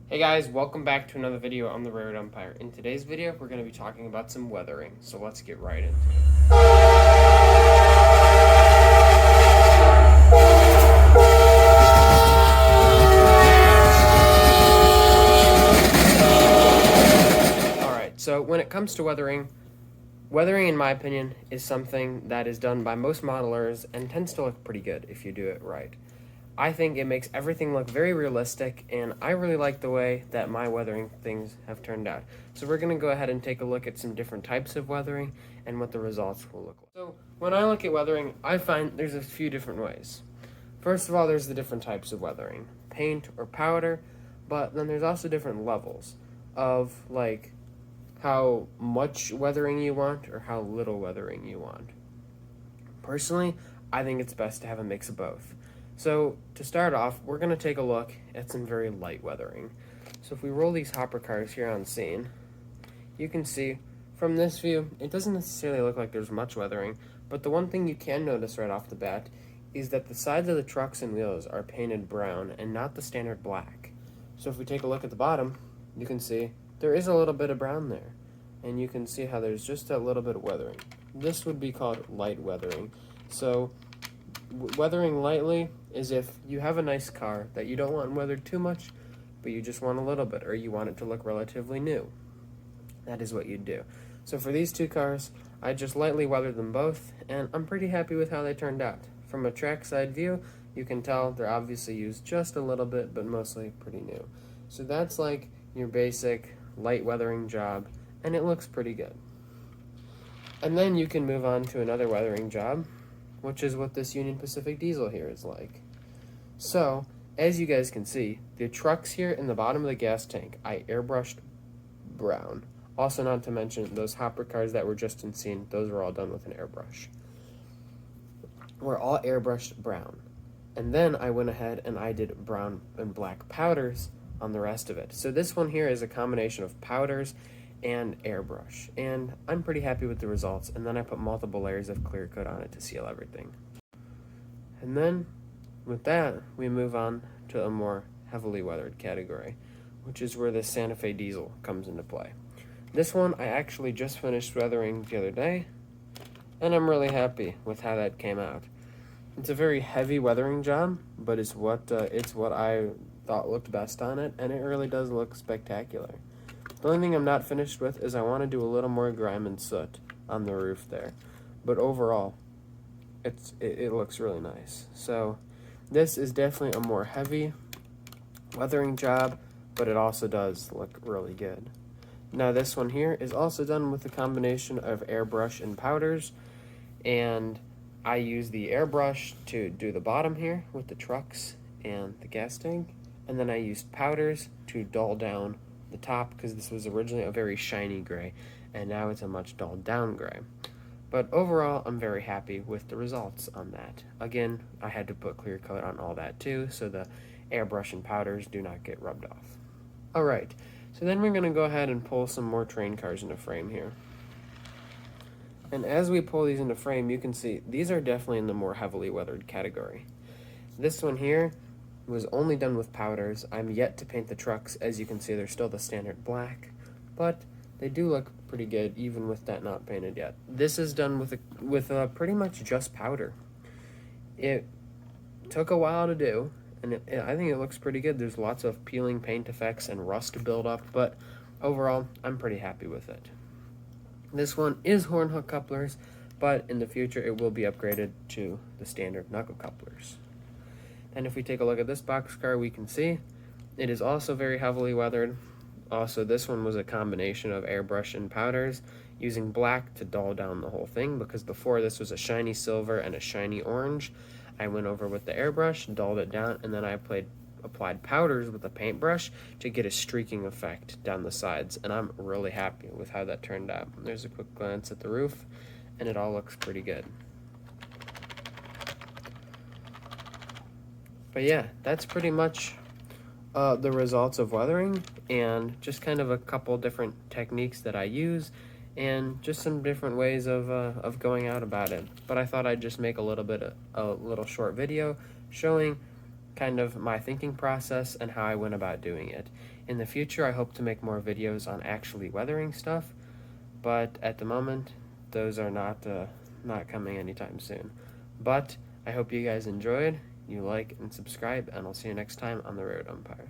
Hey guys, welcome back to another video on the Railroad Empire. In today's video, we're going to be talking about some weathering, so let's get right into it. Alright, so when it comes to weathering in my opinion is something that is done by most modelers and tends to look pretty good if you do it right. I think it makes everything look very realistic, and I really like the way that my weathering things have turned out. So we're going to go ahead and take a look at some different types of weathering and what the results will look like. So when I look at weathering, I find there's a few different ways. First of all, there's the different types of weathering, paint or powder, but then there's also different levels of like how much weathering you want or how little weathering you want. Personally, I think it's best to have a mix of both. So to start off, we're going to take a look at some very light weathering. So if we roll these hopper cars here on scene, you can see from this view, it doesn't necessarily look like there's much weathering, but the one thing you can notice right off the bat is that the sides of the trucks and wheels are painted brown and not the standard black. So if we take a look at the bottom, you can see there is a little bit of brown there, and you can see how there's just a little bit of weathering. This would be called light weathering. So weathering lightly is if you have a nice car that you don't want weathered too much, but you just want a little bit, or you want it to look relatively new. That is what you'd do. So for these two cars, I just lightly weathered them both, and I'm pretty happy with how they turned out. From a trackside view, you can tell they're obviously used just a little bit, but mostly pretty new. So that's like your basic light weathering job, and it looks pretty good. And then you can move on to another weathering job, which is what this Union Pacific diesel here is like. So, as you guys can see, the trucks here in the bottom of the gas tank, I airbrushed brown. Also, not to mention those hopper cars that were just in scene, those were all done with an airbrush. We're all airbrushed brown. And then I went ahead and I did brown and black powders on the rest of it. So this one here is a combination of powders and airbrush, and I'm pretty happy with the results. And then I put multiple layers of clear coat on it to seal everything. And then with that, we move on to a more heavily weathered category, which is where the Santa Fe diesel comes into play. This one I actually just finished weathering the other day, and I'm really happy with how that came out. It's a very heavy weathering job, but it's what I thought looked best on it, and it really does look spectacular. The only thing I'm not finished with is I want to do a little more grime and soot on the roof there, but overall, it looks really nice. So this is definitely a more heavy weathering job, but it also does look really good. Now this one here is also done with a combination of airbrush and powders, and I use the airbrush to do the bottom here with the trucks and the gas tank, and then I used powders to dull down the top because this was originally a very shiny gray, and now it's a much dulled down gray. But overall, I'm very happy with the results on that. Again, I had to put clear coat on all that too, so the airbrush and powders do not get rubbed off. Alright, so then we're going to go ahead and pull some more train cars into frame here. And as we pull these into frame, you can see these are definitely in the more heavily weathered category. This one here was only done with powders. I'm yet to paint the trucks. As you can see, they're still the standard black, but they do look pretty good even with that not painted yet. This is done with pretty much just powder. It took a while to do, and I think it looks pretty good. There's lots of peeling paint effects and rust buildup, but overall, I'm pretty happy with it. This one is horn hook couplers, but in the future it will be upgraded to the standard knuckle couplers. And if we take a look at this boxcar, we can see it is also very heavily weathered. Also, this one was a combination of airbrush and powders, using black to dull down the whole thing, because before this was a shiny silver and a shiny orange. I went over with the airbrush, dulled it down, and then I applied powders with a paintbrush to get a streaking effect down the sides, and I'm really happy with how that turned out. There's a quick glance at the roof, and it all looks pretty good. But yeah, that's pretty much the results of weathering, and just kind of a couple different techniques that I use, and just some different ways of going out about it. But I thought I'd just make a little short video showing kind of my thinking process and how I went about doing it. In the future, I hope to make more videos on actually weathering stuff, but at the moment, those are not coming anytime soon. But I hope you guys enjoyed, you like and subscribe, and I'll see you next time on The Road Umpire.